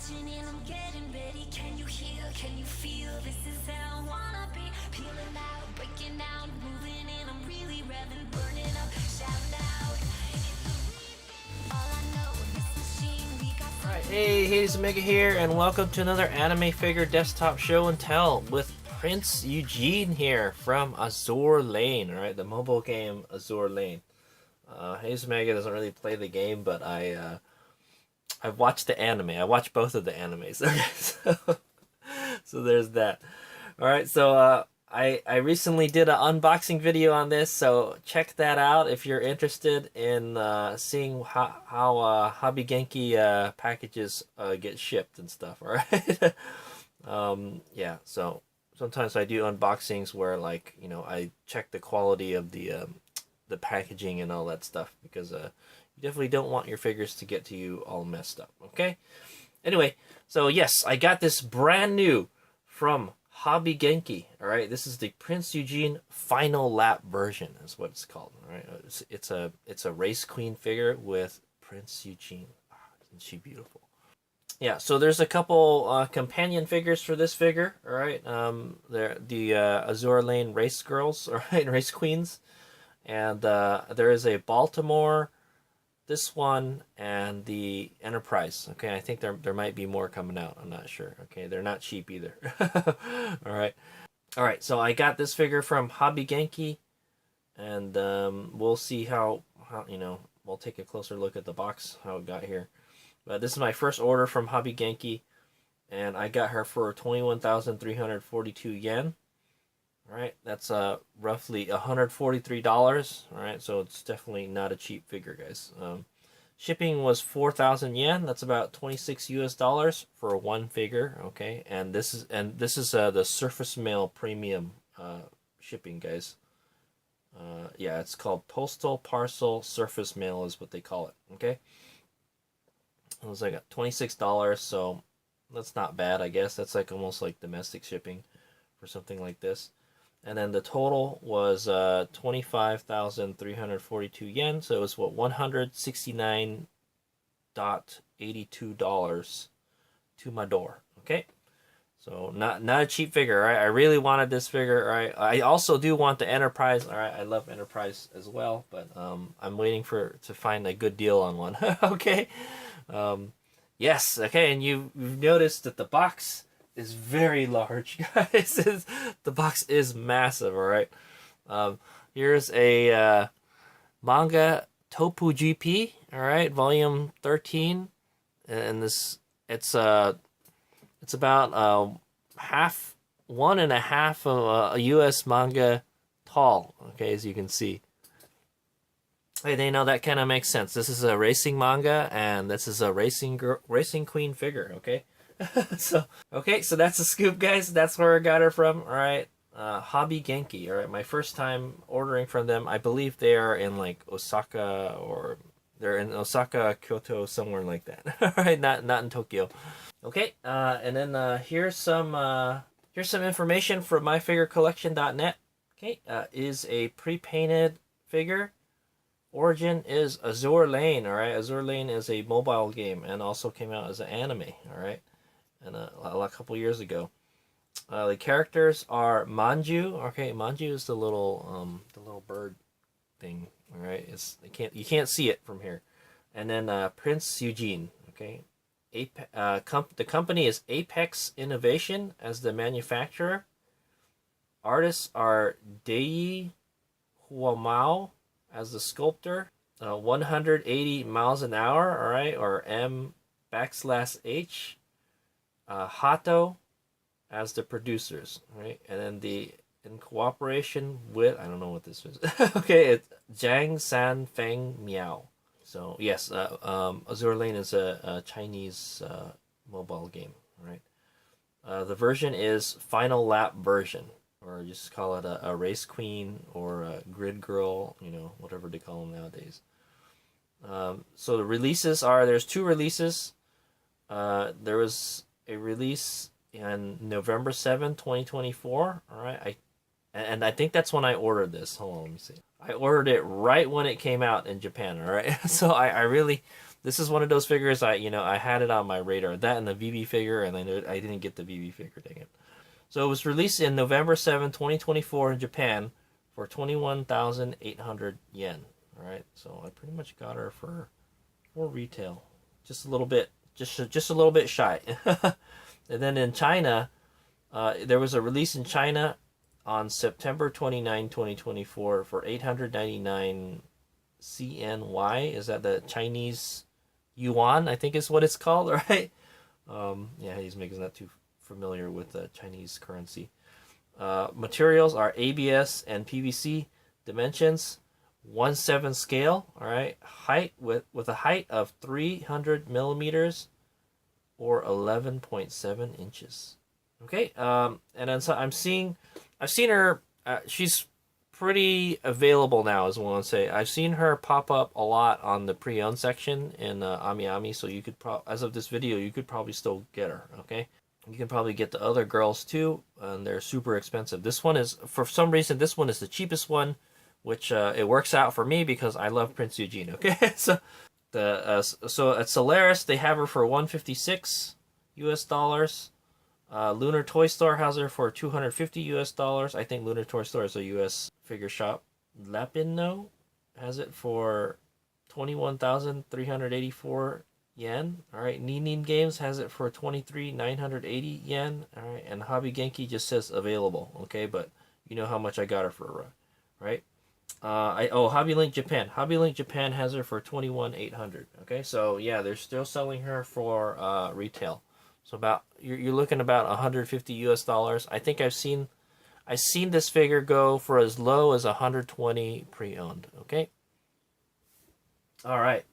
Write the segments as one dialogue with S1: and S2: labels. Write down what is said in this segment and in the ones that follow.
S1: and I'm getting ready. Can you hear? Can you feel? This is how I wanna be. Peeling out, breaking out, moving in. I'm really revving, burning up, shout out. All I know, this machine, we got.
S2: Alright, hey, Hades Omega here, and welcome to another anime figure desktop show and tell with Prinz Eugen here from Azur Lane, alright, the mobile game Azur Lane. Hades Omega doesn't really play the game, but I've watched the anime. I watched both of the animes. Okay, so there's that. Alright, so I recently did an unboxing video on this, so check that out if you're interested in seeing how Hobby Genki packages get shipped and stuff. Alright, yeah. So sometimes I do unboxings where, like, you know, I check the quality of the packaging and all that stuff, because you definitely don't want your figures to get to you all messed up. Okay. Anyway, so yes, I got this brand new from Hobby Genki. All right, this is the Prinz Eugen Final Lap version, is what it's called. All right, it's a race queen figure with Prinz Eugen. Ah, isn't she beautiful? Yeah, so there's a couple companion figures for this figure. All right, they're the Azur Lane race girls, all right, race queens, and there is a Baltimore, this one, and the Enterprise. Okay, I think there might be more coming out. I'm not sure. Okay, they're not cheap either. All right. So I got this figure from Hobby Genki, and we'll see how we'll take a closer look at the box, how it got here. But this is my first order from Hobby Genki, and I got her for 21,342 yen. All right, that's roughly $143. All right, so it's definitely not a cheap figure, guys. Shipping was 4,000 yen. That's about 26 US dollars for one figure. Okay, and this is the Surface Mail Premium shipping, guys. Yeah, it's called Postal Parcel Surface Mail is what they call it. Okay, it was like $26, so that's not bad, I guess. That's like almost like domestic shipping for something like this. And then the total was 25,342 yen. So it was what, $169.82 to my door. Okay, so not a cheap figure. Right, I really wanted this figure. Right, I also do want the Enterprise. All right, I love Enterprise as well, but I'm waiting to find a good deal on one. Okay, yes. Okay, and you've noticed that the box is very large, guys. The box is massive. All right, here's a manga Topu GP. All right, volume 13, and it's about one and a half of a U.S. manga tall. Okay, as you can see. Hey, they know that kind of makes sense. This is a racing manga, and this is a racing queen figure. Okay. So that's a scoop, guys. That's where I got her from. All right, Hobby Genki. All right, my first time ordering from them. I believe they are in like Osaka, or they're in Osaka, Kyoto, somewhere like that. All right, not in Tokyo. Okay, and then here's some information from myfigurecollection.net. Okay, is a pre-painted figure. Origin is Azur Lane. All right, Azur Lane is a mobile game and also came out as an anime. All right. And a couple years ago, the characters are Manju. Okay, Manju is the little bird thing. All right, you can't see it from here. And then Prinz Eugen. Okay, the company is Apex Innovation as the manufacturer. Artists are Dei Huamao as the sculptor. 180 miles an hour. All right, or M\H. Hato as the producers, right? And then in cooperation with, I don't know what this is. Okay, it's Zhang San Feng Miao. So yes, Azur Lane is a Chinese mobile game, right? The version is Final Lap version, or just call it a race queen or a grid girl, whatever they call them nowadays. So the releases there's two releases. There was a release on November 7th, 2024. All right, And I think that's when I ordered this. Hold on, let me see. I ordered it right when it came out in Japan. All right, so I really, this is one of those figures I had it on my radar. That and the VB figure, and I didn't get the VB figure. Dang it. So it was released in November 7, 2024 in Japan for 21,800 yen. All right, so I pretty much got her for retail, just a little bit, just a little bit shy. And then in China, there was a release in China on September 29, 2024 for 899 CNY. Is that the Chinese yuan? I think is what it's called, right? Yeah, he's making that too familiar with the Chinese currency. Materials are ABS and PVC. Dimensions 1/7 scale. All right. Height with a height of 300 millimeters or 11.7 inches. Okay. And then so I've seen her. She's pretty available now, is what I want to say. I've seen her pop up a lot on the pre-owned section in Ami Ami, so you could as of this video, you could probably still get her. Okay. You can probably get the other girls too, and they're super expensive. This one is, for some reason, this one is the cheapest one, which it works out for me because I love Prinz Eugen. Okay, so so at Solaris they have her for $156 US. Lunar Toy Store has her for $250 US. I think Lunar Toy Store is a US figure shop. Lapinno has it for 21,384 yen. All right, Ninin Games has it for 23,980 yen. All right, and Hobby Genki just says available. Okay, but you know how much I got her for, right? Hobby Link Japan. Hobby Link Japan has her for 21,800. Okay, so yeah, they're still selling her for retail. So about you're looking about $150 US. I think I've seen this figure go for as low as 120 pre-owned. Okay. All right.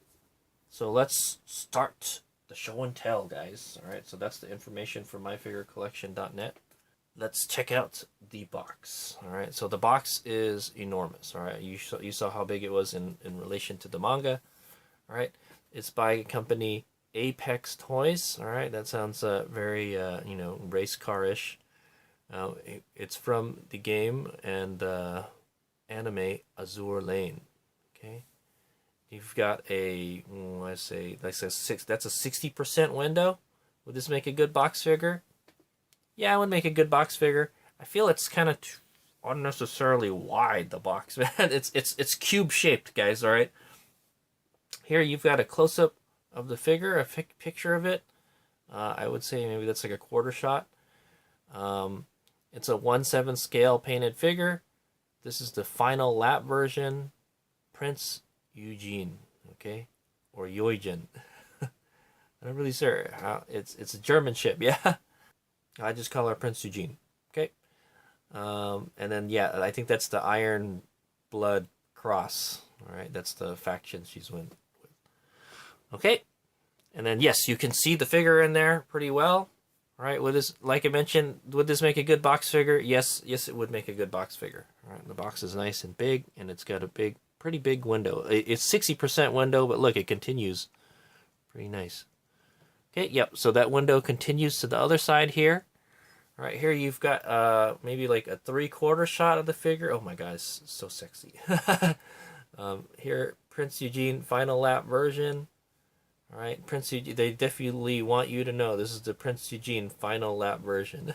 S2: So let's start the show and tell, guys. All right. So that's the information from myfigurecollection.net. Let's check out the box. All right. So the box is enormous. All right. You saw how big it was in relation to the manga. All right. It's by a company Apex Toys. All right. That sounds very race car-ish. It's from the game and anime Azur Lane. Okay. You've got a, that's a 60% window. Would this make a good box figure? Yeah, it would make a good box figure. I feel it's kind of unnecessarily wide, the box, man. It's cube shaped, guys. All right. Here you've got a close up of the figure, a picture of it. I would say maybe that's like a quarter shot. It's a 1/7 scale painted figure. This is the final lap version. Prinz Eugen, okay, or Eugen. I'm not really sure how it's a German ship, yeah. I just call her Prinz Eugen, okay. And then yeah, I think that's the Iron Blood Cross. All right, that's the faction she's with. Okay, and then yes, you can see the figure in there pretty well. All right, would this, like I mentioned, would this make a good box figure? Yes, it would make a good box figure. All right, the box is nice and big, and it's got a pretty big window. It's 60% window, but look, it continues. Pretty nice. Okay, yep, so that window continues to the other side here. All right, here you've got maybe like a 3/4 shot of the figure. Oh my God, it's so sexy. Here, Prinz Eugen final lap version. All right, Prinz Eugen, they definitely want you to know this is the Prinz Eugen final lap version.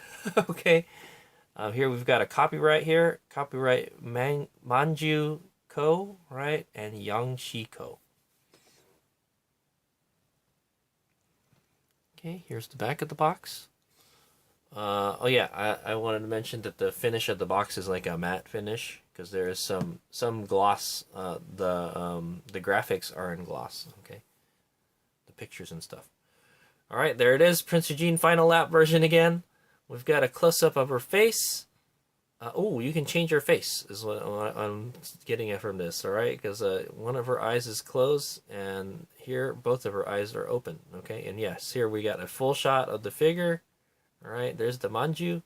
S2: Okay, here we've got a copyright here. Copyright Manju Ko, right, and Yangshi Ko. Okay, here's the back of the box. Oh yeah, I wanted to mention that the finish of the box is like a matte finish because there is some gloss. The graphics are in gloss. Okay, the pictures and stuff. All right, there it is, Prinz Eugen final lap version again. We've got a close up of her face. Oh, you can change her face is what I'm getting at from this. All right, because one of her eyes is closed, and here both of her eyes are open. Okay, and yes, here we got a full shot of the figure. All right, there's the manju.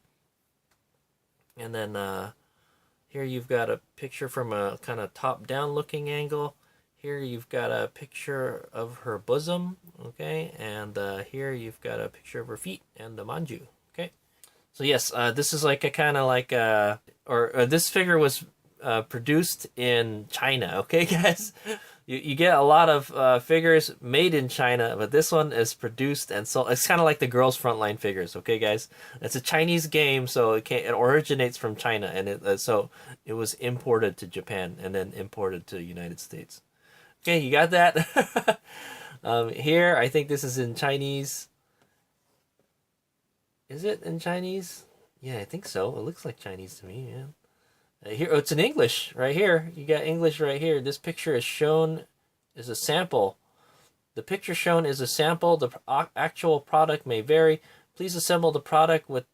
S2: And then here you've got a picture from a kind of top-down looking angle. Here you've got a picture of her bosom, okay? And here you've got a picture of her feet and the manju, okay? So yes, this is like a kind of like this figure was produced in China. Okay, guys, you get a lot of figures made in China, but this one is produced and sold. It's kind of like the Girls Frontline figures. Okay, guys, it's a Chinese game, so it originates from China, and so it was imported to Japan and then imported to the United States. Okay, you got that. Here, I think this is in Chinese. Is it in Chinese? Yeah, I think so. It looks like Chinese to me, man. Here, it's in English right here. You got English right here. This picture is shown is a sample. The picture shown is a sample. The actual product may vary. Please assemble the product with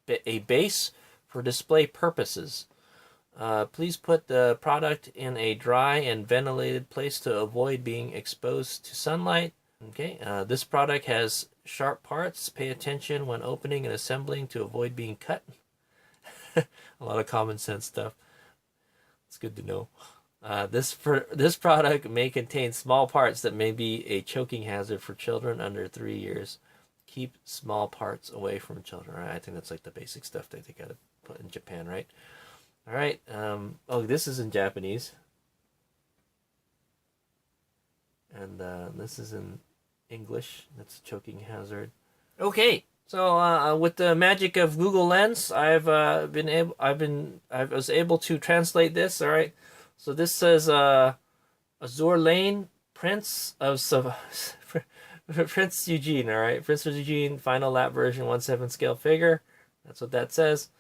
S2: a base for display purposes. Please put the product in a dry and ventilated place to avoid being exposed to sunlight. Okay, this product has sharp parts. Pay attention when opening and assembling to avoid being cut. A lot of common sense stuff. It's good to know. This product may contain small parts that may be a choking hazard for children under 3 years. Keep small parts away from children. Right? I think that's like the basic stuff that they gotta put in Japan, right? All right. Oh, this is in Japanese, and this is in English. That's a choking hazard. Okay. So with the magic of Google Lens, I was able to translate this. All right. So this says Azur Lane, Prince Eugen. All right, Prince Eugen final lap version 1/7 scale figure. That's what that says.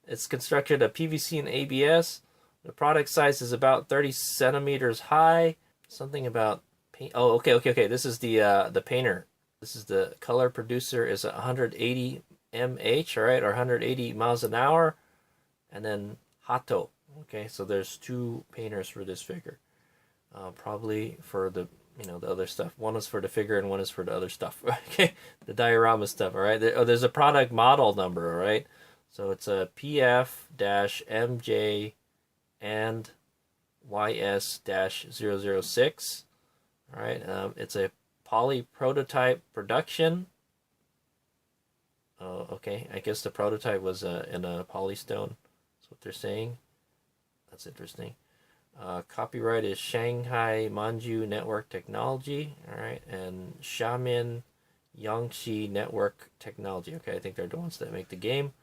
S2: It's constructed of PVC and ABS. The product size is about 30 centimeters high. Something about paint. Oh, okay. This is the painter. This is the color producer is 180 mH, all right, or 180 miles an hour, and then Hato. Okay, so there's two painters for this figure. Probably for the the other stuff. One is for the figure and one is for the other stuff. Okay, the diorama stuff. All right. There's a product model number. All right. So it's a PF-MJ and YS-006. All right. It's a poly prototype production. Oh, okay. I guess the prototype was in a polystone. That's what they're saying. That's interesting. Copyright is Shanghai Manju Network Technology. All right. And Xiamen Yangshi Network Technology. Okay. I think they're the ones that make the game.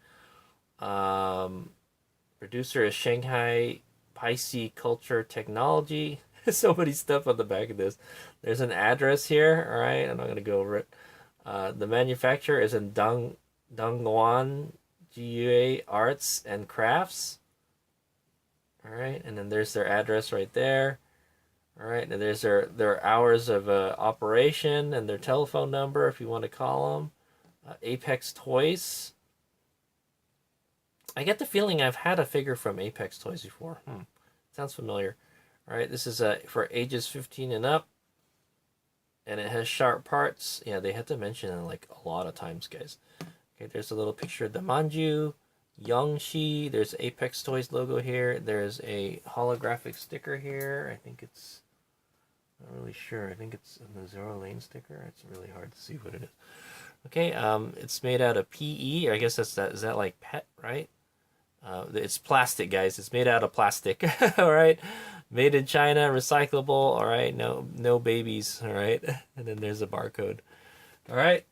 S2: Producer is Shanghai Pisces Culture Technology. So many stuff on the back of this. There's an address here. All right, I'm not gonna go over it. The manufacturer is in Dongguan GUA Arts and Crafts. All right, and then there's their address right there. All right, and there's their hours of operation and their telephone number if you want to call them. Apex Toys. I get the feeling I've had a figure from Apex Toys before. Sounds familiar. All right, this is for ages 15 and up, and it has sharp parts. Yeah, they have to mention it like a lot of times, guys. Okay, there's a little picture of the Manju, Yongshi. There's Apex Toys logo here. There's a holographic sticker here. I think it's not really sure. I think it's the Azur Lane sticker. It's really hard to see what it is. Okay, it's made out of PE. I guess is that like PET, right? It's plastic, guys. It's made out of plastic. All right. Made in China, recyclable. All right, no babies. All right, and then there's a barcode. All right,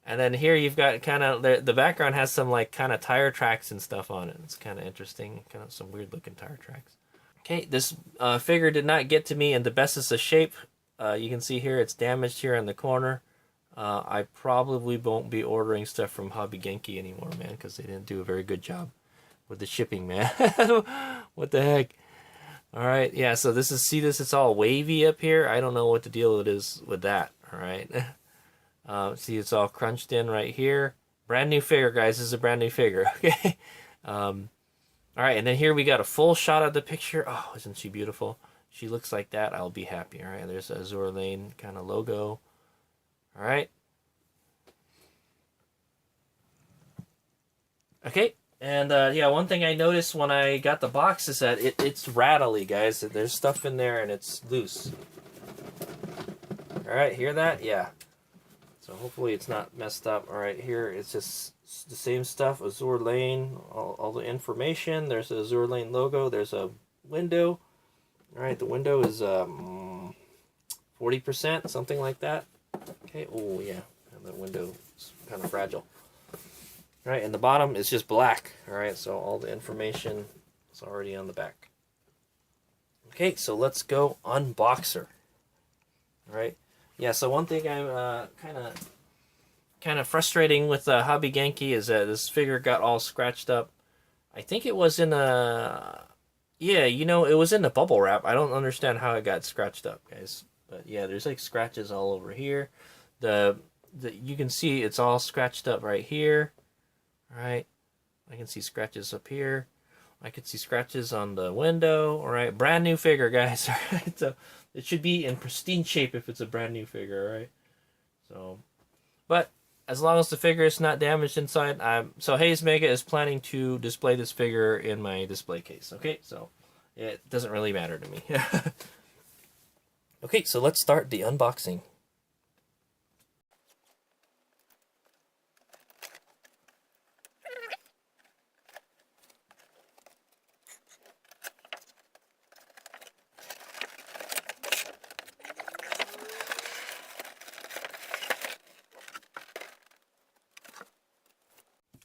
S2: and then here you've got kind of the background has some like kind of tire tracks and stuff on it. It's kind of interesting, kind of some weird looking tire tracks. Okay, this figure did not get to me in the bestest of shape. You can see here it's damaged here in the corner. I probably won't be ordering stuff from Hobby Genki anymore, man, because they didn't do a very good job with the shipping, man. What the heck? All right, yeah, so this is, see this, it's all wavy up here. I don't know what the deal it is with that, all right? See, it's all crunched in right here. Brand new figure, guys. This is a brand new figure, okay? All right, and then here we got a full shot of the picture. Oh, isn't she beautiful? She looks like that. I'll be happy, all right? There's a Azur Lane kind of logo. All right. Okay. And yeah, one thing I noticed when I got the box is that it's rattly, guys. There's stuff in there and it's loose. All right, hear that? Yeah. So hopefully it's not messed up. All right, here it's just It's the same stuff, Azur Lane, all the information. There's a Azur Lane logo. There's a window. All right, the window is 40%, something like that. Okay, oh yeah, and the window is kind of fragile. All right, and the bottom is just black. All right, so all the information is already on the back. Okay, so let's go unbox her. All right, yeah. So one thing I'm kind of frustrating with Hobby Genki is that this figure got all scratched up. I think it was in a, yeah, you know, it was in the bubble wrap. I don't understand how it got scratched up, guys. But yeah, there's like scratches all over here. You can see it's all scratched up right here. All right, I can see scratches up here. I can see scratches on the window. All right, brand new figure, guys. All right, so it should be in pristine shape if it's a brand new figure. All right, so, but as long as the figure is not damaged inside, so Hayes Mega is planning to display this figure in my display case. Okay, so it doesn't really matter to me. Okay, so let's start the unboxing.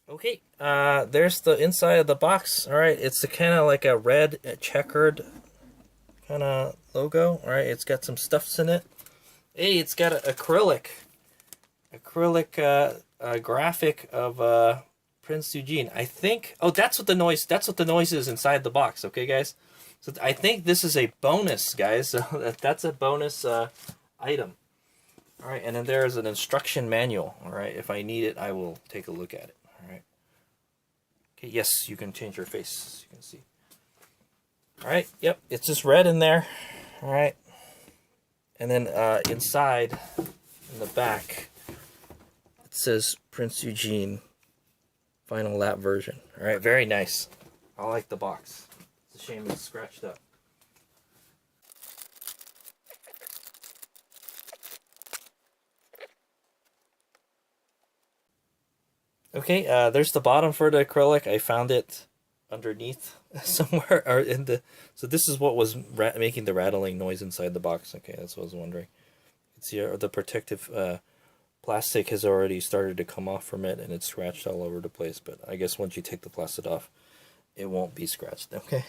S2: Okay, there's the inside of the box. All right, it's kind of like a red checkered kind of logo. All right, it's got some stuffs in it. Hey, it's got an acrylic graphic of Prinz Eugen. I think. Oh, that's what the noise. That's what the noise is inside the box. Okay, guys. So I think this is a bonus, guys. So that's a bonus item. All right, and then there's an instruction manual. All right, if I need it, I will take a look at it. All right. Okay. Yes, you can change your face. You can see. All right. Yep. It's just red in there. All right. And then inside, in the back, it says Prinz Eugen Final Lap version. All right. Very nice. I like the box. It's a shame it's scratched up. Okay. There's the bottom for the acrylic. I found it underneath somewhere, or in the, so this is what was making the rattling noise inside the box. Okay, that's what I was wondering. You can see the protective plastic has already started to come off from it, and it's scratched all over the place, but I guess once you take the plastic off, it won't be scratched. Okay.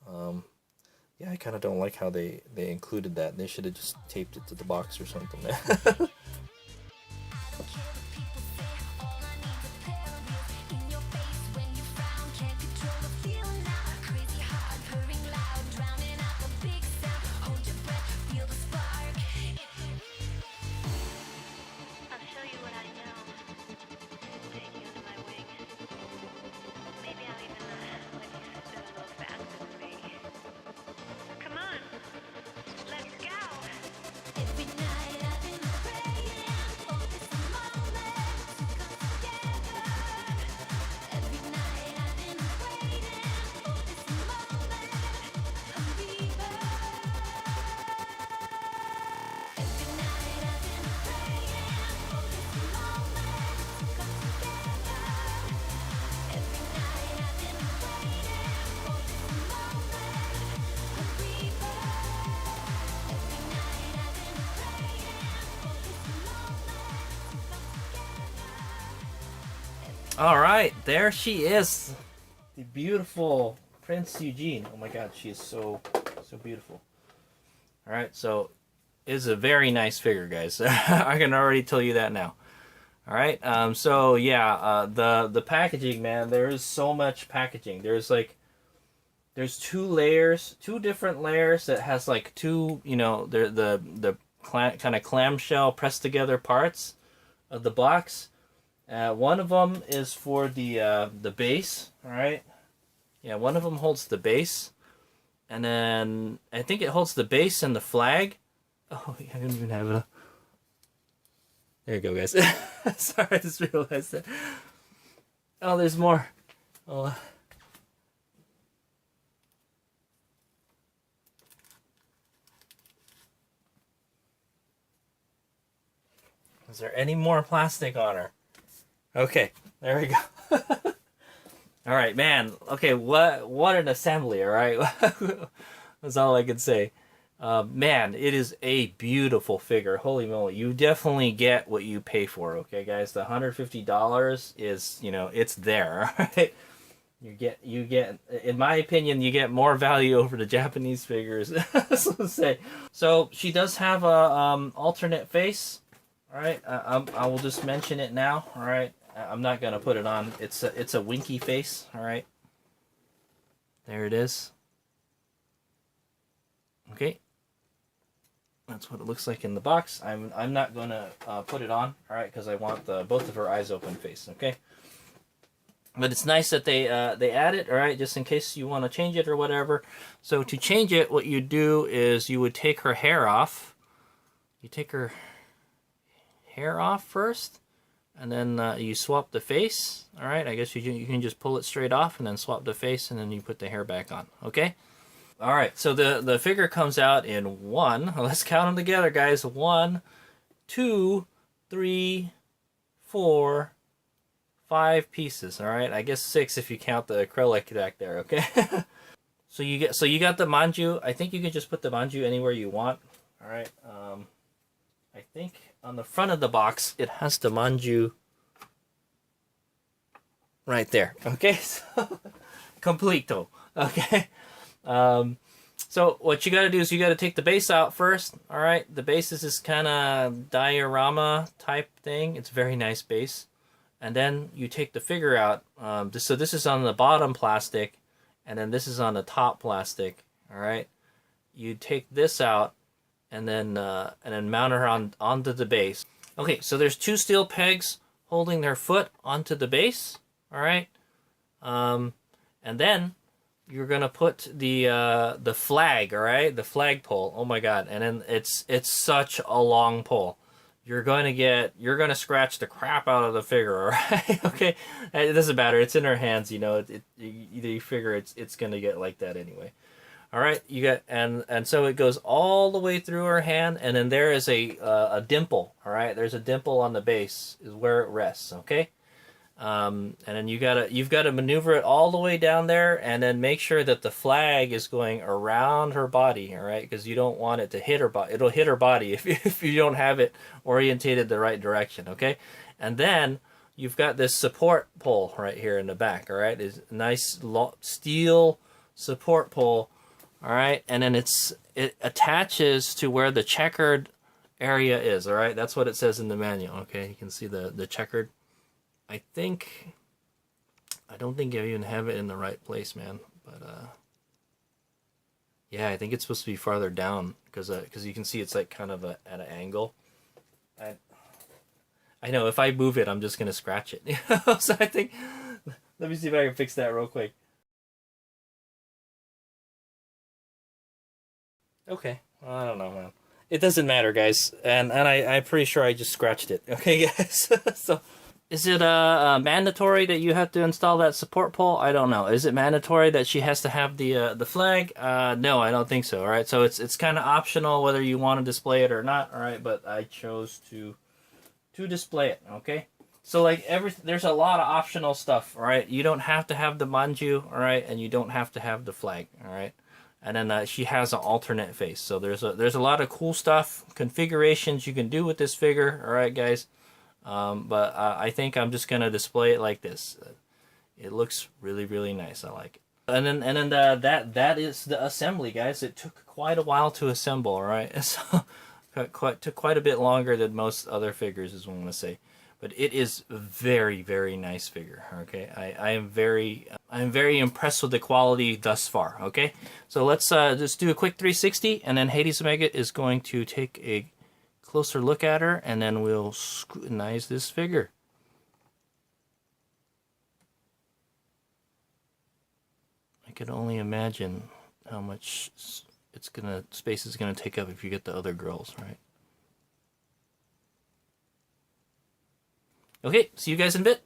S2: Yeah, I kind of don't like how they included that. They should have just taped it to the box or something. All right, there she is, the beautiful Prinz Eugen. Oh my God, she is so beautiful. All right, so it's a very nice figure, guys. I can already tell you that now. All right, so yeah, the packaging, man. There is so much packaging. There's two layers, two different layers that has like two, you know, the kind of clamshell pressed together parts of the box. One of them is for the base, all right? Yeah, one of them holds the base, and then I think it holds the base and the flag. Oh, I didn't even have it. There you go, guys. Sorry, I just realized that. Oh, there's more. Oh. Is there any more plastic on her? Okay, There we go. All right, man. Okay, what an assembly, all right? That's all I can say. Man, it is a beautiful figure. Holy moly. You definitely get what you pay for, okay, guys? The $150 is, you know, it's there, all right? You get, in my opinion, you get more value over the Japanese figures. So say. So she does have a alternate face. All right, I will just mention it now. All right, I'm not gonna put it on. It's a winky face. All right, there it is. Okay, that's what it looks like in the box. I'm not gonna put it on. All right, because I want the both of her eyes open face. Okay. But it's nice that they add it, all right, just in case you want to change it or whatever. So to change it, what you do is you would take her hair off. You take her hair off first, and then you swap the face. All right, I guess you can just pull it straight off and then swap the face, and then you put the hair back on. Okay. All right. So the figure comes out in one. Let's count them together, guys. 1, 2, 3, 4. 5 pieces, all right. I guess 6 if you count the acrylic back there. Okay. So you got the manju. I think you can just put the manju anywhere you want. All right. I think on the front of the box it has the manju right there. Okay. So completo. Okay. So what you got to do is you got to take the base out first. All right. The base is this kind of diorama type thing. It's a very nice base. And then you take the figure out. So this is on the bottom plastic, and then this is on the top plastic. All right. You take this out, and then mount her onto the base. Okay. So there's 2 steel pegs holding their foot onto the base. All right. And then you're gonna put the flag. All right. The flag pole. Oh my God. And then it's such a long pole. You're gonna scratch the crap out of the figure, all right? Okay, it doesn't matter. It's in her hands, you know. You figure it's gonna get like that anyway. All right, you got and so it goes all the way through her hand, and then there is a dimple. All right, there's a dimple on the base is where it rests. Okay, and then you've got to maneuver it all the way down there, and then make sure that the flag is going around her body, all right? Because you don't want it to hit her body. It'll hit her body if you don't have it orientated the right direction, okay? And then you've got this support pole right here in the back, all right? It's a nice steel support pole, all right? And then it attaches to where the checkered area is, all right? That's what it says in the manual, okay? You can see the checkered. I don't think I even have it in the right place, man. But yeah, I think it's supposed to be farther down because you can see it's like kind of at an angle. I know if I move it, I'm just gonna scratch it. So I think let me see if I can fix that real quick. Okay, well, I don't know, man. It doesn't matter, guys, and I'm pretty sure I just scratched it. Okay, guys. So. Is it mandatory that you have to install that support pole? I don't know. Is it mandatory that she has to have the flag? No, I don't think so. All right, so it's kind of optional whether you want to display it or not. All right, but I chose to display it. Okay, so like there's a lot of optional stuff. All right, you don't have to have the manju. All right, and you don't have to have the flag. All right, and then she has an alternate face. So there's a lot of cool stuff, configurations you can do with this figure. All right, guys. But I think I'm just gonna display it like this. It looks really, really nice. I like it. And then that is the assembly, guys. It took quite a while to assemble. All right, so took quite a bit longer than most other figures, is what I'm gonna say. But it is a very, very nice figure. Okay, I'm very impressed with the quality thus far. Okay, so let's just do a quick 360, and then Hades Omega is going to take a closer look at her, and then we'll scrutinize this figure. I can only imagine how much space is gonna take up if you get the other girls, right? Okay, see you guys in a bit.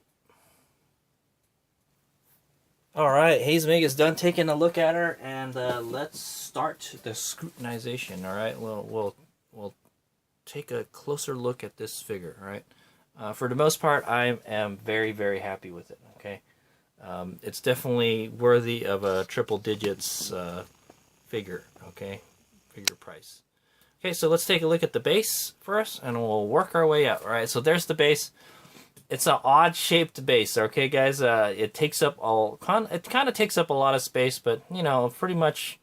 S2: All right, Hayes Mega's done taking a look at her, and let's start the scrutinization. All right, we'll take a closer look at this figure. All right, For the most part, I am very, very happy with it. Okay, it's definitely worthy of a triple digits figure. Okay, figure price. Okay, so let's take a look at the base first, and we'll work our way out. All right, so there's the base. It's an odd shaped base. Okay, guys. It takes up it kind of takes up a lot of space, but you know, pretty much,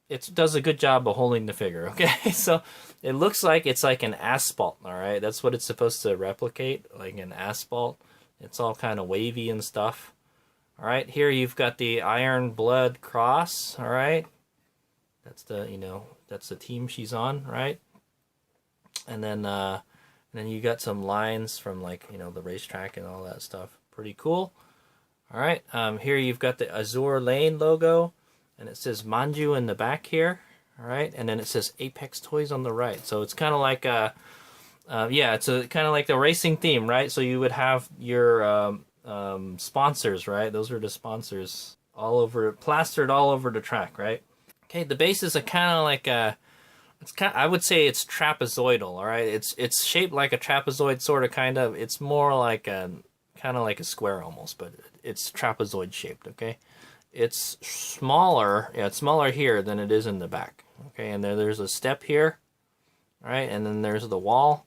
S2: it does a good job of holding the figure. Okay, so it looks like it's like an asphalt. All right, that's what it's supposed to replicate, like an asphalt. It's all kind of wavy and stuff. All right, here you've got the Iron Blood cross. All right, that's that's the team she's on, right? And then you got some lines from like the racetrack and all that stuff. Pretty cool. All right, here you've got the Azur Lane logo, and it says Manju in the back here. All right, and then it says Apex Toys on the right. So it's kind of like yeah, it's kind of like the racing theme, right? So you would have your sponsors, right? Those are the sponsors all over, plastered all over the track, right? Okay, the base is a kind of like I would say it's trapezoidal, all right? It's shaped like a trapezoid, sort of, kind of. It's more like kind of like a square almost, but it's trapezoid shaped, okay? It's smaller, yeah, it's smaller here than it is in the back, okay? And there's a step here, all right? And then there's the wall,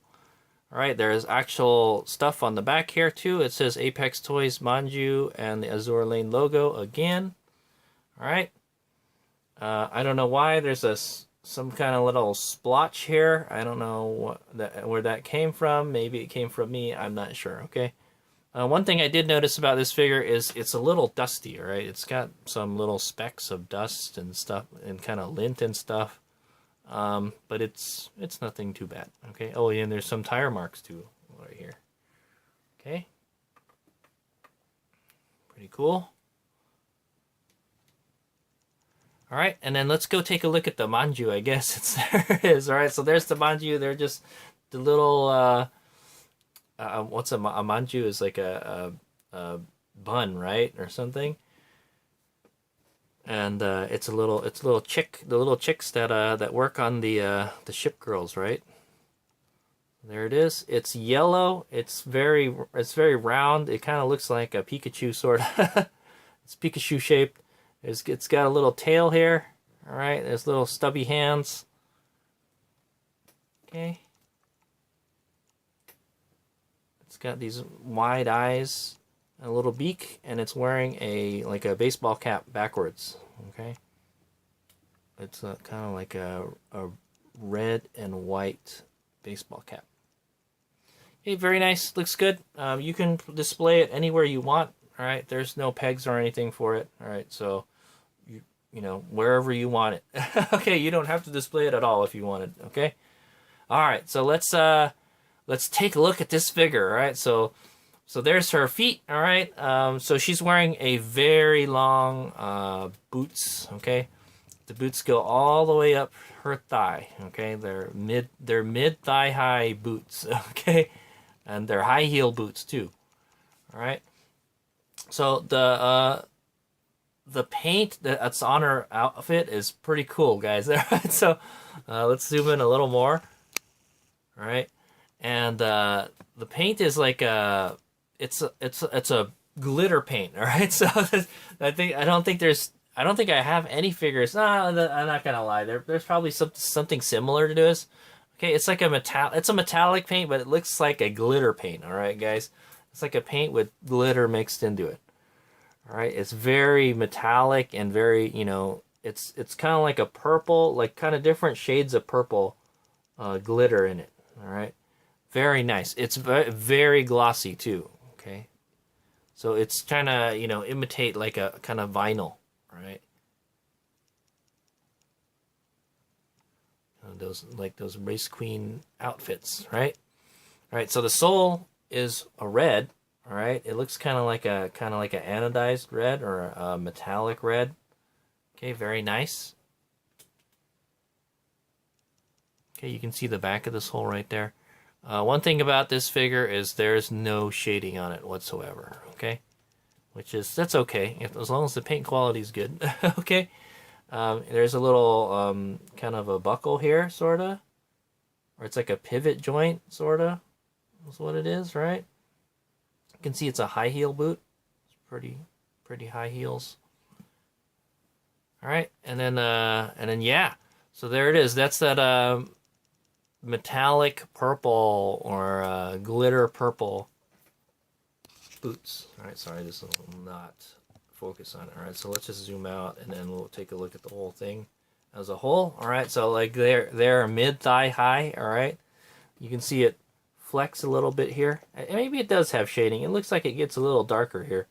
S2: all right? There's actual stuff on the back here too. It says Apex Toys Manju and the Azur Lane logo again, all right? I don't know why there's some kind of little splotch here. I don't know where that came from. Maybe it came from me. I'm not sure. Okay. One thing I did notice about this figure is it's a little dusty. Right. It's got some little specks of dust and stuff, and kind of lint and stuff. But it's nothing too bad. Okay. Oh, yeah, and there's some tire marks too right here. Okay. Pretty cool. All right, and then let's go take a look at the Manju, I guess. There it is. All right, so there's the Manju. They're just the little, what's a Manju is like a bun, right, or something. And it's a little chick, the little chicks that work on the ship girls, right? There it is. It's yellow. It's very round. It kind of looks like a Pikachu, sort of. It's Pikachu shaped. It's got a little tail here. All right, there's little stubby hands. Okay. It's got these wide eyes, a little beak, and it's wearing like a baseball cap backwards. Okay. It's kind of like a red and white baseball cap. Okay, very nice. Looks good. You can display it anywhere you want. All right, there's no pegs or anything for it. All right, so wherever you want it. Okay, you don't have to display it at all if you want it. Okay. All right, so let's take a look at this figure. All right, so there's her feet. All right, so she's wearing a very long boots. Okay, the boots go all the way up her thigh. Okay, they're mid thigh high boots. Okay, and they're high heel boots too. All right. So the paint that's on her outfit is pretty cool, guys. So let's zoom in a little more. All right, and the paint is like it's a glitter paint. All right, so I don't think I have any figures. No, I'm not gonna lie. There's probably something similar to this. Okay, it's like it's a metallic paint, but it looks like a glitter paint. All right, guys, it's like a paint with glitter mixed into it. All right, it's very metallic and very, it's kind of like a purple, like kind of different shades of purple glitter in it. All right, very nice. It's very glossy too. Okay, so it's trying to imitate like a kind of vinyl. All right, those race queen outfits. Right. All right, so the sole is a red. All right, it looks kind of like an anodized red or a metallic red. Okay, very nice. Okay, you can see the back of this hole right there. One thing about this figure is there's no shading on it whatsoever. Okay, that's okay as long as the paint quality is good. Okay, there's a little kind of a buckle here, sorta, or it's like a pivot joint, sorta. That's what it is, right? You can see it's a high heel boot. It's pretty high heels. All right, and then yeah. So there it is. That's that metallic purple or glitter purple boots. All right, sorry, this will not focus on it. All right, so let's just zoom out and then we'll take a look at the whole thing as a whole. All right, so like they're mid thigh high. All right, you can see it flex a little bit here. Maybe it does have shading. It looks like it gets a little darker here.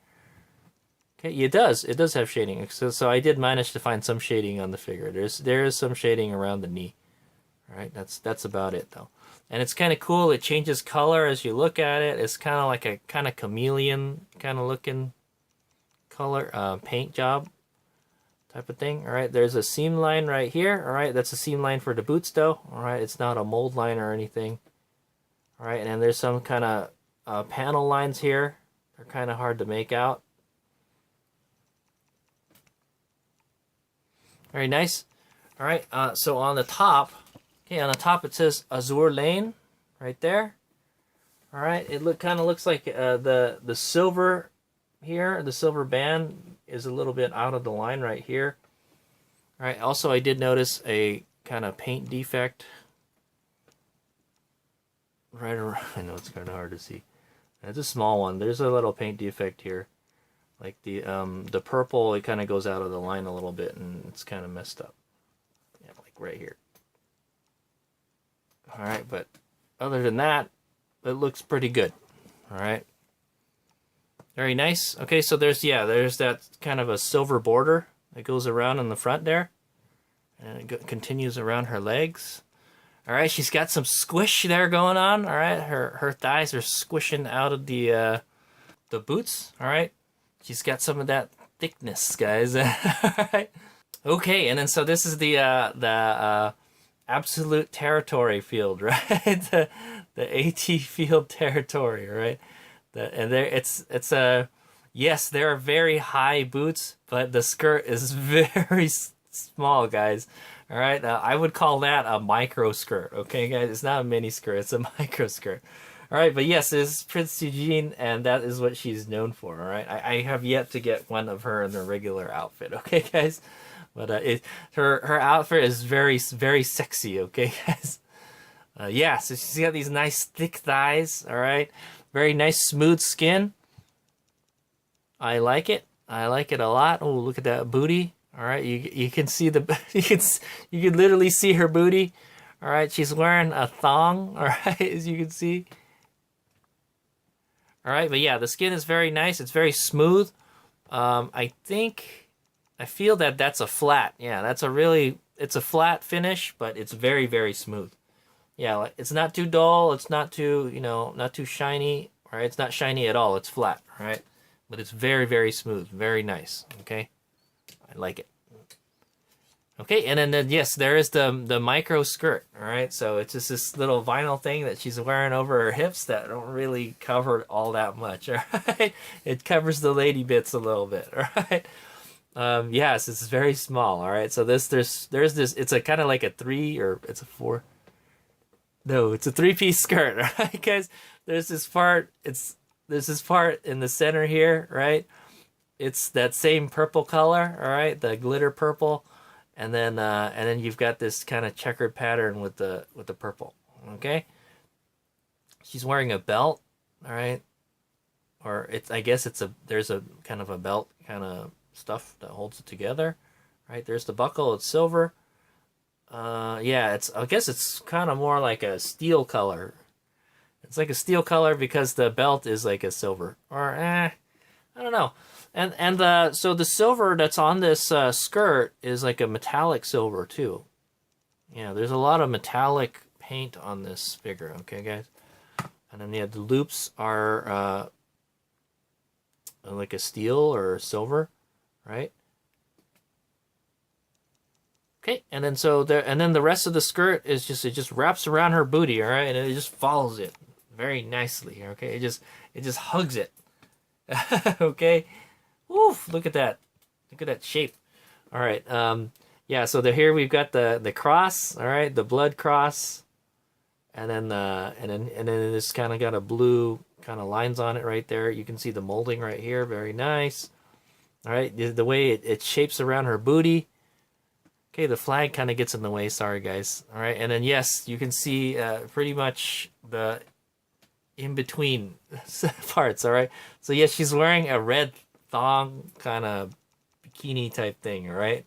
S2: Okay, it does have shading. So I did manage to find some shading on the figure. There is some shading around the knee. All right, that's about it though. And it's kind of cool. It changes color as you look at it. It's kind of like a kind of chameleon kind of looking color, paint job type of thing. All right, there's a seam line right here. All right, that's a seam line for the boots though. All right, it's not a mold line or anything. All right, and then there's some kind of panel lines here. They're kind of hard to make out. Very nice. All right, so on the top, on the top it says Azur Lane, right there. All right, it kind of looks like the silver here, the silver band is a little bit out of the line right here. All right, also I did notice a kind of paint defect right around. I know it's kind of hard to see. It's a small one. There's a little paint defect here. Like the purple, it kind of goes out of the line a little bit, and it's kind of messed up. Yeah, like right here. All right, but other than that, it looks pretty good. All right, very nice. Okay, so there's that kind of a silver border that goes around in the front there, and it continues around her legs. All right, she's got some squish there going on. All right, her thighs are squishing out of the boots. All right. She's got some of that thickness, guys. Alright. Okay, and then so this is the absolute territory field, right? the AT field territory, right? And there it's yes, there are very high boots, but the skirt is very small, guys. All right, I would call that a micro skirt. Okay, guys, it's not a mini skirt; it's a micro skirt. All right, but yes, this is Prinz Eugen, and that is what she's known for. All right, I have yet to get one of her in the regular outfit. Okay, guys, but her outfit is very sexy. Okay, guys. Yeah, so she's got these nice thick thighs. All right, very nice smooth skin. I like it. I like it a lot. Oh, look at that booty. All right, you can see the you can literally see her booty. All right, she's wearing a thong. All right, as you can see. All right, but yeah, the skin is very nice. It's very smooth. I feel that that's a flat. Yeah, it's a flat finish, but it's very smooth. Yeah, it's not too dull. It's not too, not too shiny. All right, it's not shiny at all. It's flat, all right? But it's very smooth. Very nice, okay? I like it. Okay, and then yes, there is the micro skirt. All right, so it's just this little vinyl thing that she's wearing over her hips that don't really cover all that much. All right, it covers the lady bits a little bit. All right, yes, it's very small. All right, so there's this. It's a kind of like a 3 or it's a 4. No, it's a 3-piece skirt. All right, guys. There's this part. There's this part in the center here. Right, it's that same purple color. All right, the glitter purple. And then you've got this kind of checkered pattern with the purple. Okay, she's wearing a belt. All right, or I guess there's a kind of a belt kind of stuff that holds it together. Right, there's the buckle. It's silver. Yeah, I guess it's kind of more like a steel color. It's like a steel color because the belt is like a silver. Or I don't know. And so the silver that's on this skirt is like a metallic silver too. Yeah, there's a lot of metallic paint on this figure. Okay, guys. And then the loops are like a steel or silver, right? Okay, and then the rest of the skirt is it just wraps around her booty, all right, and it just follows it very nicely. Okay, it just hugs it. Okay. Woof, look at that. Look at that shape. All right. Yeah, so here we've got the cross, all right, the blood cross. and then it's kind of got a blue kind of lines on it right there. You can see the molding right here, very nice. All right, the way it shapes around her booty. Okay, the flag kind of gets in the way. Sorry, guys. All right, and then yes, you can see pretty much the in between parts. All right, so yes, she's wearing a red thong kind of bikini type thing. All right.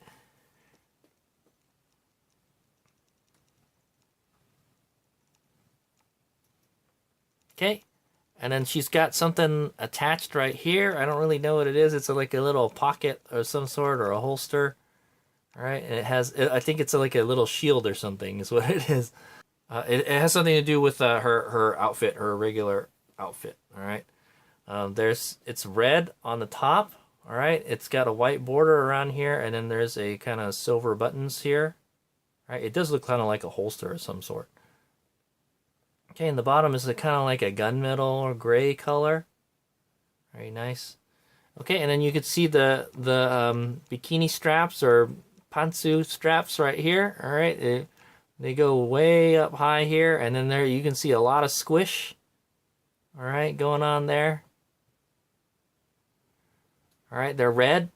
S2: Okay, and then she's got something attached right here. I don't really know what it is. It's like a little pocket of some sort or a holster. All right, and it has, I think it's like a little shield or something is what it is. It has something to do with her outfit, her regular outfit. All right, it's red on the top. All right, it's got a white border around here, and then there's a kind of silver buttons here. All right, it does look kind of like a holster of some sort. Okay, and the bottom is kind of like a gunmetal or gray color. Very nice. Okay, and then you can see the bikini straps or pantsu straps right here. All right, they go way up high here, and then there you can see a lot of squish. All right, going on there. All right, they're red.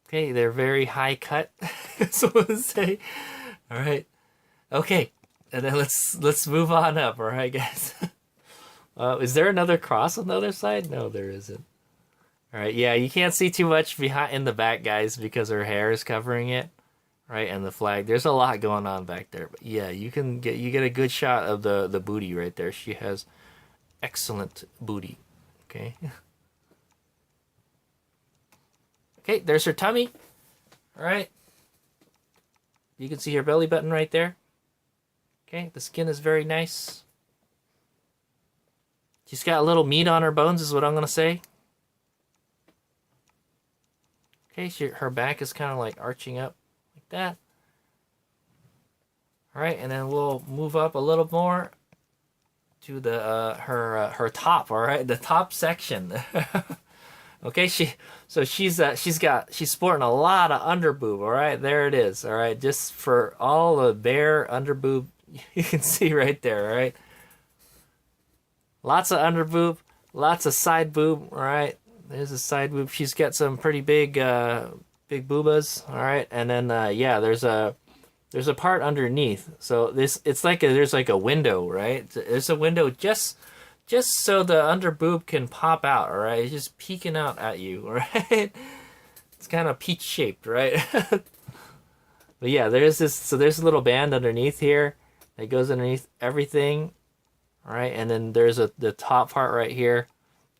S2: Okay, they're very high cut. So to say. All right. Okay. And then let's move on up. All right, guys. Is there another cross on the other side? No, there isn't. All right. Yeah, you can't see too much behind in the back, guys, because her hair is covering it. Right, and the flag. There's a lot going on back there. But yeah, you get a good shot of the booty right there. She has excellent booty. Okay. Okay, there's her tummy. All right. You can see her belly button right there. Okay, the skin is very nice. She's got a little meat on her bones is what I'm going to say. Okay, her back is kind of like arching up like that. All right, and then we'll move up a little more to the her top, all right? The top section. Okay, she's sporting a lot of underboob, all right? There it is, all right? Just for all the bare underboob you can see right there, all right? Lots of underboob, lots of side boob, all right? There's a side boob. She's got some pretty big big boobas, all right? And then yeah, there's a part underneath. So it's like there's like a window, right? There's a window just so the under boob can pop out, all right? It's just peeking out at you, all right? It's kind of peach shaped, right? But yeah, there's a little band underneath here that goes underneath everything, all right? And then there's the top part right here.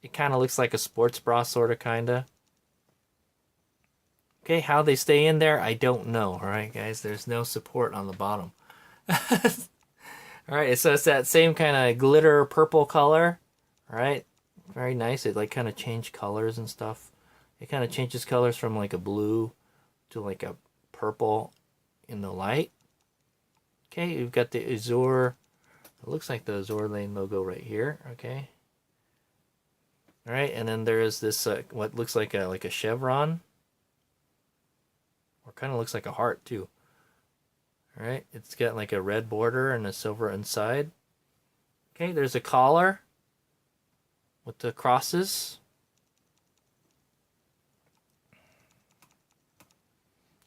S2: It kind of looks like a sports bra, sort of, kind of. Okay, how they stay in there, I don't know, all right, guys? There's no support on the bottom. All right, so it's that same kind of glitter purple color. All right, very nice. It like kind of changed colors and stuff. It kind of changes colors from like a blue to like a purple in the light. Okay, we've got the Azur. It looks like the Azur Lane logo right here. Okay. All right, and then there is this what looks like a chevron, or kind of looks like a heart too. All right, it's got like a red border and a silver inside. Okay, there's a collar with the crosses.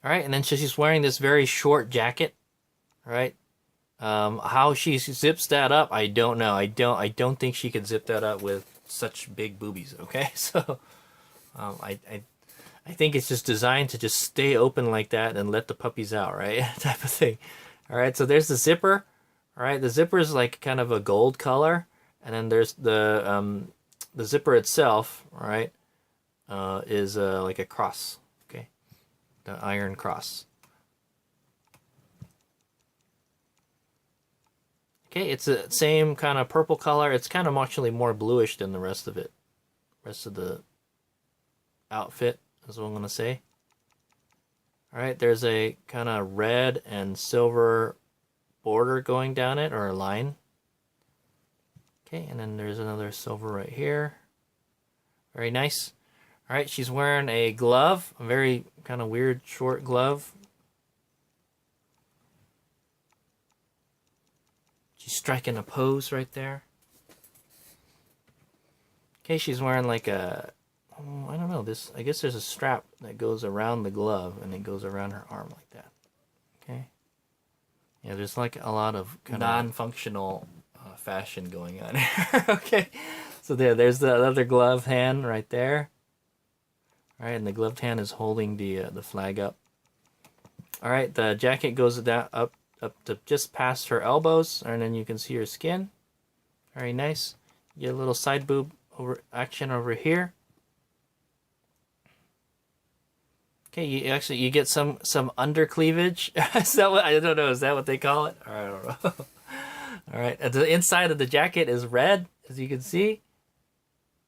S2: All right, and then she's wearing this very short jacket. All right, how she zips that up, I don't know. I don't think she could zip that up with such big boobies. Okay, so I think it's just designed to just stay open like that and let the puppies out, right? Type of thing. All right, so there's the zipper. All right, the zipper is like kind of a gold color, and then there's the zipper itself. All right, is like a cross. Okay, the iron cross. Okay, it's the same kind of purple color. It's kind of actually more bluish than the rest of it. Rest of the outfit. That's what I'm going to say. All right, there's a kind of red and silver border going down it, or a line. Okay, and then there's another silver right here. Very nice. All right, she's wearing a glove, a very kind of weird short glove. She's striking a pose right there. Okay, she's wearing like a, I don't know, this, I guess there's a strap that goes around the glove and it goes around her arm like that. Okay. Yeah, there's like a lot of kind of non-functional fashion going on here. Okay. So there's the other glove hand right there. All right, and the gloved hand is holding the flag up. All right, the jacket goes down up to just past her elbows, and then you can see her skin. Very nice. You get a little side boob action over here. Okay, you get some under cleavage. Is that what, I don't know? Is that what they call it? Or I don't know. All right, the inside of the jacket is red, as you can see,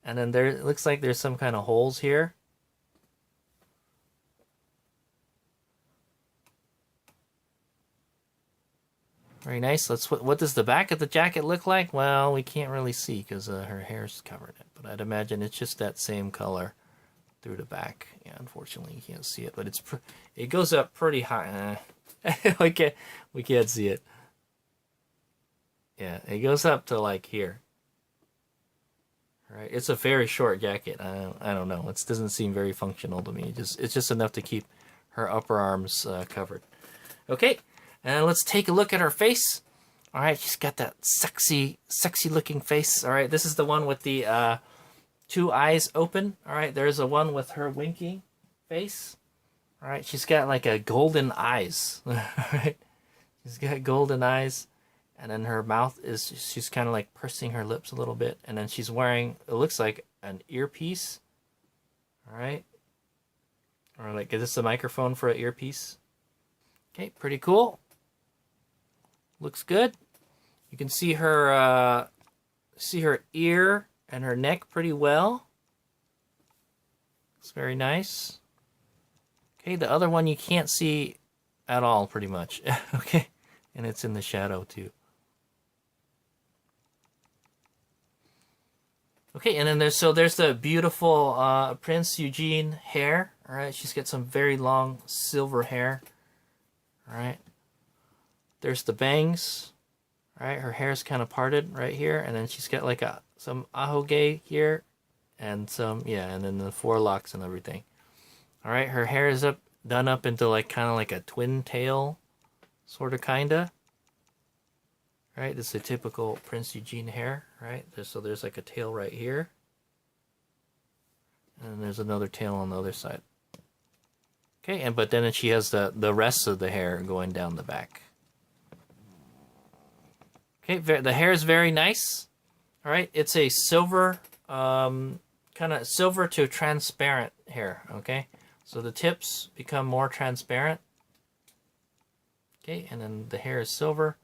S2: and then it looks like there's some kind of holes here. Very nice. What does the back of the jacket look like? Well, we can't really see because her hair's covering it. But I'd imagine it's just that same color through the back. Yeah, unfortunately you can't see it, but it goes up pretty high. we can't see it. Yeah, it goes up to like here. All right, it's a very short jacket. I don't know. It doesn't seem very functional to me. It's just enough to keep her upper arms covered. Okay. And let's take a look at her face. All right, she's got that sexy looking face. All right, this is the one with the 2 eyes open. All right, there's the one with her winking face. All right, she's got like a golden eyes. All right, she's got golden eyes. And then her mouth she's kind of like pursing her lips a little bit. And then she's wearing, it looks like an earpiece. All right. Or like, is this a microphone for an earpiece? Okay, pretty cool. Looks good. You can see her ear and her neck pretty well. It's very nice. Okay, the other one you can't see at all, pretty much. Okay, and it's in the shadow too. Okay, and then there's the beautiful Prinz Eugen hair. All right, she's got some very long silver hair. All right. There's the bangs, right? Her hair's kind of parted right here, and then she's got like some ahoge here, and and then the forelocks and everything. All right, her hair is done up into like kind of like a twin tail, sort of kinda. Right, this is a typical Prinz Eugen hair, right? So there's like a tail right here, and there's another tail on the other side. Okay, but then she has the rest of the hair going down the back. Okay, the hair is very nice. All right, it's a silver, kind of silver to transparent hair. Okay, so the tips become more transparent. Okay, and then the hair is silver.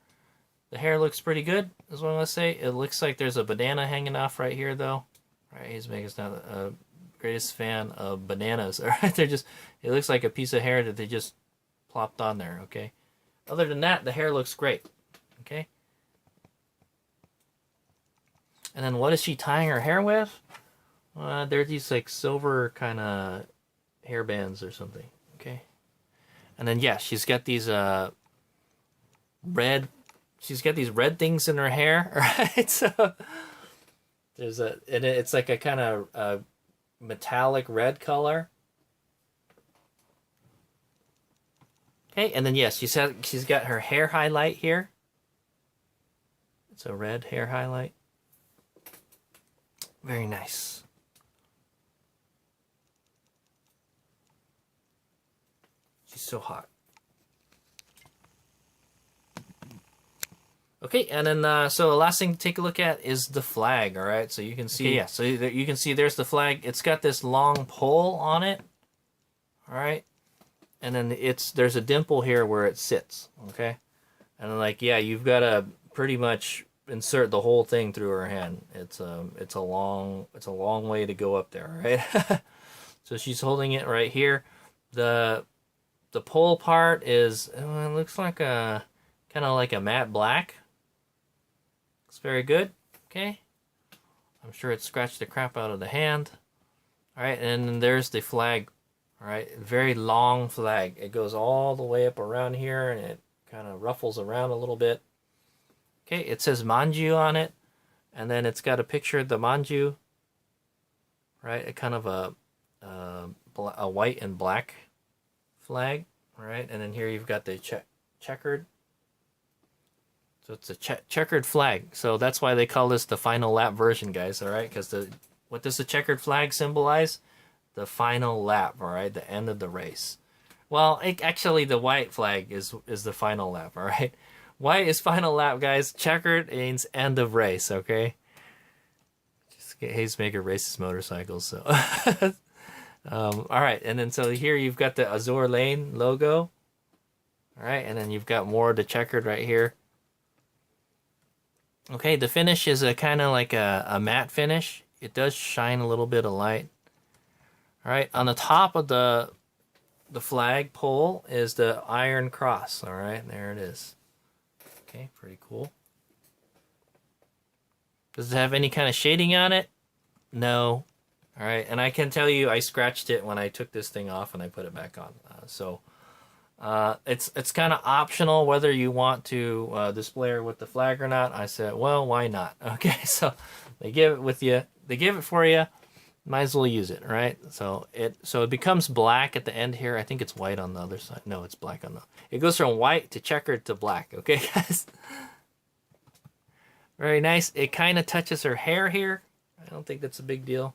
S2: The hair looks pretty good, is what I'm gonna say. It looks like there's a banana hanging off right here, though. All right, he's making us not a greatest fan of bananas. All right, it looks like a piece of hair that they just plopped on there. Okay, other than that, the hair looks great. Okay. And then what is she tying her hair with? There's these like silver kind of hair bands or something. Okay. And then yeah, she's got these red things in her hair, right? So it's like a kind of metallic red color. Okay, and then yes, she's got her hair highlight here. It's a red hair highlight. Very nice. She's so hot. Okay, and then so the last thing to take a look at is the flag. All right, so you can see, okay, yeah, so you can see there's the flag. It's got this long pole on it. All right, and then there's a dimple here where it sits. Okay, and then like yeah, you've got to pretty much insert the whole thing through her hand. It's a long way to go up there, right? So she's holding it right here. The pole part is it looks like a kind of like a matte black. Looks very good. Okay, I'm sure it scratched the crap out of the hand. All right, and then there's the flag. All right, very long flag. It goes all the way up around here, and it kind of ruffles around a little bit. Okay, it says Manju on it, and then it's got a picture of the Manju, right? A kind of a white and black flag, right? And then here you've got the checkered. So it's a checkered flag. So that's why they call this the final lap version, guys. All right, because what does the checkered flag symbolize? The final lap. All right, the end of the race. Well, actually, the white flag is the final lap. All right, white is final lap, guys. Checkered means end of race. Okay. Just get Hazemaker races motorcycles. So, all right, and then so here you've got the Azur Lane logo. All right, and then you've got more of the checkered right here. Okay, the finish is a kind of like a matte finish. It does shine a little bit of light. All right, on the top of the flag pole is the Iron Cross. All right, there it is. Okay, pretty cool. Does it have any kind of shading on it? No. All right, and I can tell you I scratched it when I took this thing off and I put it back on. It's kind of optional whether you want to display it with the flag or not. I said, well, why not? Okay, so they give it with you. They give it for you. Might as well use it, right? So it becomes black at the end here. I think it's white on the other side. No, it's black on the. It goes from white to checkered to black. Okay, guys. Very nice. It kind of touches her hair here. I don't think that's a big deal.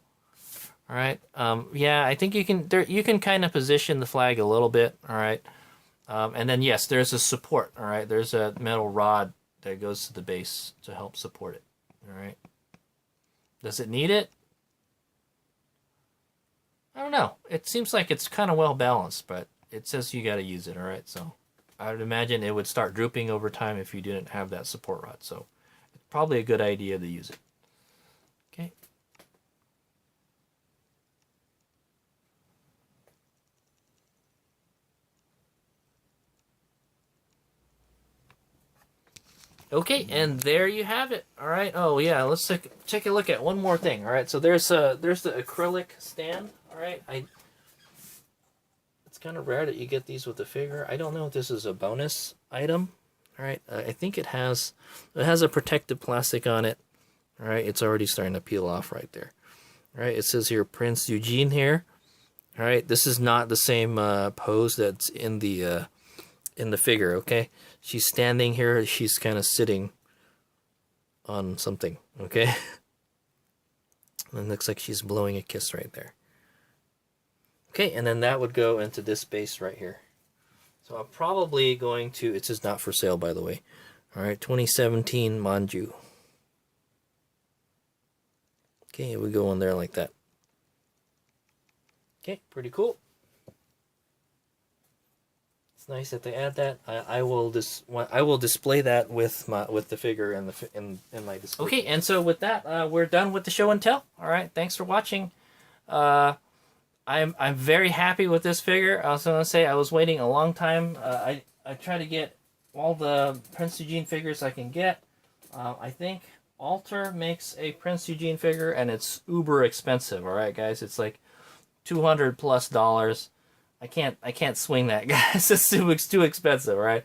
S2: All right. Yeah, I think you can kind of position the flag a little bit. All right. And then yes, there's a support. All right. There's a metal rod that goes to the base to help support it. All right. Does it need it? I don't know. It seems like it's kind of well balanced, but it says you got to use it. All right. So I would imagine it would start drooping over time if you didn't have that support rod. So it's probably a good idea to use it. Okay. Okay, and there you have it. All right. Oh yeah, let's take a look at one more thing. All right. So there's the acrylic stand. All right. It's kind of rare that you get these with the figure. I don't know if this is a bonus item. All right. I think it has a protective plastic on it. All right. It's already starting to peel off right there. All right. It says here Prinz Eugen here. All right. This is not the same pose that's in the figure. Okay. She's standing here. She's kind of sitting on something. Okay. And it looks like she's blowing a kiss right there. Okay, and then that would go into this base right here. So I'm probably going to... It says not for sale, by the way. All right, 2017 Manju. Okay, we go on there like that. Okay, pretty cool. It's nice that they add that. I will display that with the figure in my display. Okay, and so with that, we're done with the show and tell. All right, thanks for watching. I'm very happy with this figure. I was gonna say I was waiting a long time. I try to get all the Prinz Eugen figures I can get. I think Alter makes a Prinz Eugen figure, and it's uber expensive. All right, guys, it's like $200+. I can't swing that, guys. It's too expensive. All right,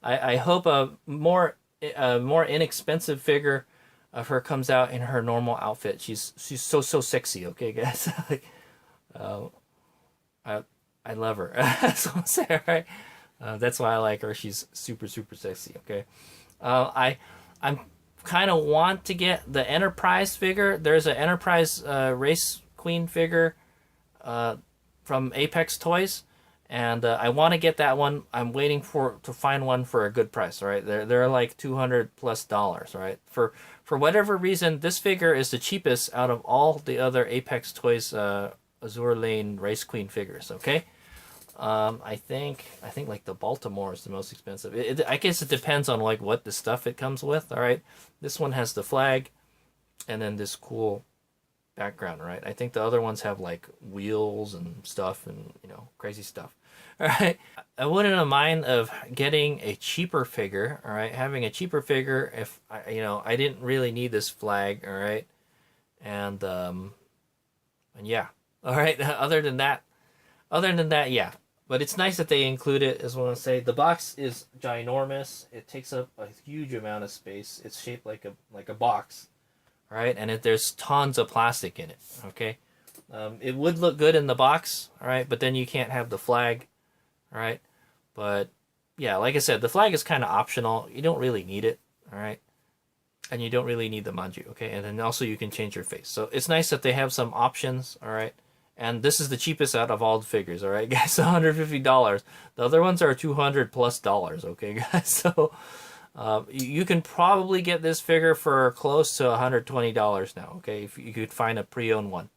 S2: I hope a more inexpensive figure of her comes out in her normal outfit. She's so sexy. Okay, guys. Like, I love her. That's what I'm saying, right? That's why I like her. She's super sexy. Okay, I'm kind of want to get the Enterprise figure. There's an Enterprise Race Queen figure from Apex Toys, and I want to get that one. I'm waiting to find one for a good price. All right, they're like $200+. Right, for whatever reason, this figure is the cheapest out of all the other Apex Toys Azur Lane Race Queen figures. Okay, I think like the Baltimore is the most expensive. I guess it depends on like what the stuff it comes with. All right, this one has the flag, and then this cool background. Right, I think the other ones have like wheels and stuff and crazy stuff. All right, I wouldn't mind of getting a cheaper figure. All right, having a cheaper figure if I didn't really need this flag. All right, and yeah. All right. Other than that, yeah. but it's nice that they include it. As I want to say, the box is ginormous. It takes up a huge amount of space. It's shaped like a box, right? And there's tons of plastic in it. Okay, it would look good in the box, all right, but then you can't have the flag, all right. But yeah, like I said, the flag is kind of optional. You don't really need it, all right, and you don't really need the manju, okay. And then also you can change your face. So it's nice that they have some options, all right. And this is the cheapest out of all the figures, all right, guys. $150. The other ones are $200+, okay, guys. So you can probably get this figure for close to $120 now, okay, if you could find a pre-owned one,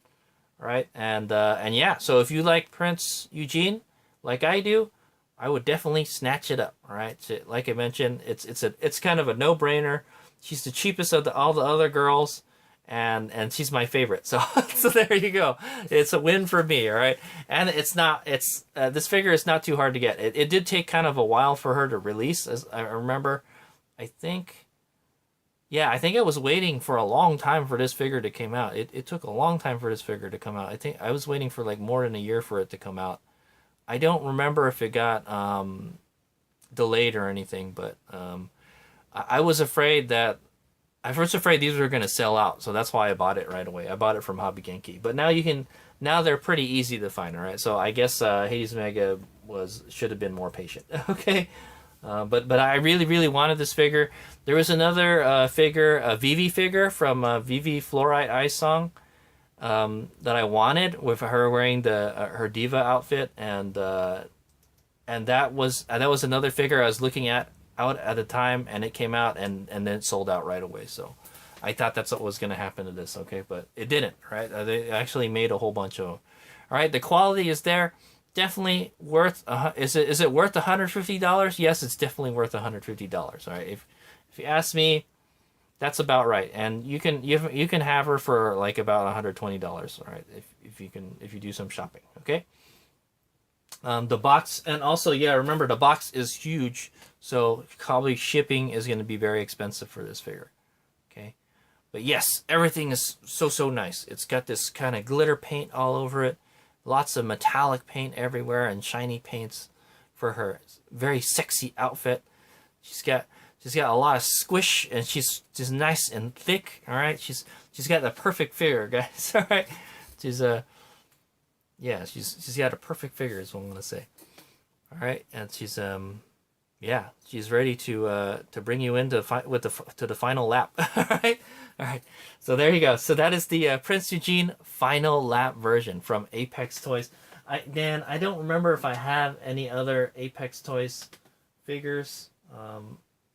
S2: all right. And yeah, so if you like Prince Eugen, like I do, I would definitely snatch it up, all right. So, like I mentioned, it's kind of a no-brainer. She's the cheapest of all the other girls. And she's my favorite, so so there you go. It's a win for me, all right. And this figure is not too hard to get. It did take kind of a while for her to release, as I remember. I think I was waiting for a long time for this figure to come out. It took a long time for this figure to come out. I think I was waiting for like more than a year for it to come out. I don't remember if it got delayed or anything, but I was afraid that. I was afraid these were going to sell out, so that's why I bought it right away. I bought it from Hobby Genki. But now they're pretty easy to find, all right? So I guess Hades Mega should have been more patient, okay? But I really, really wanted this figure. There was another figure, a Vivi figure from Vivi Fluorite Ice Song that I wanted, with her wearing her diva outfit, and that was another figure I was looking out at the time, and it came out and then it sold out right away. So I thought that's what was going to happen to this, okay, but it didn't, right? They actually made a whole bunch of them. All right, the quality is there, definitely worth. Is it worth $150? Yes, it's definitely worth $150. All right, if you ask me, that's about right. And you can have her for like about $120. All right, if you do some shopping, okay. The box, and also, yeah, remember the box is huge, so probably shipping is going to be very expensive for this figure, okay? But yes, everything is so nice. It's got this kind of glitter paint all over it, lots of metallic paint everywhere, and shiny paints for her very sexy outfit. She's got a lot of squish, and she's just nice and thick. All right, she's got the perfect figure, guys. All right, yeah, she's got a perfect figure, is what I'm gonna say. All right, and she's she's ready to bring you into to the final lap. All right. So there you go. So that is the Prince Eugen final lap version from Apex Toys. Dan, I don't remember if I have any other Apex Toys figures.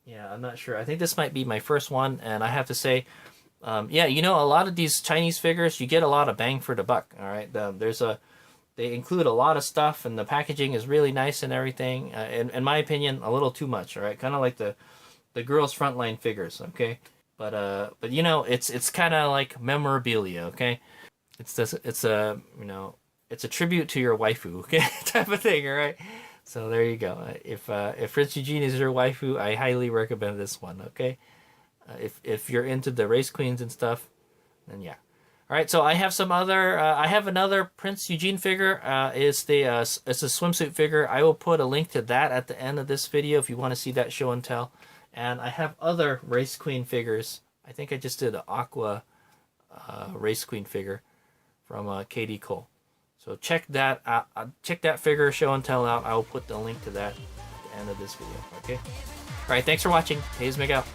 S2: Yeah, I'm not sure. I think this might be my first one, and I have to say, yeah, a lot of these Chinese figures, you get a lot of bang for the buck. All right, they include a lot of stuff, and the packaging is really nice and everything. In my opinion, a little too much. All right, kind of like the girls' frontline figures. Okay, but it's kind of like memorabilia. Okay, it's a tribute to your waifu. Okay, type of thing. All right. So there you go. If Prince Eugen is your waifu, I highly recommend this one. Okay, if you're into the race queens and stuff, then yeah. All right, so I have some other. I have another Prince Eugen figure. It's a swimsuit figure. I will put a link to that at the end of this video if you want to see that show and tell. And I have other race queen figures. I think I just did an aqua race queen figure from Katie Cole. So check that out. Check that figure show and tell out. I will put the link to that at the end of this video. Okay. All right. Thanks for watching. Hayes Meg out.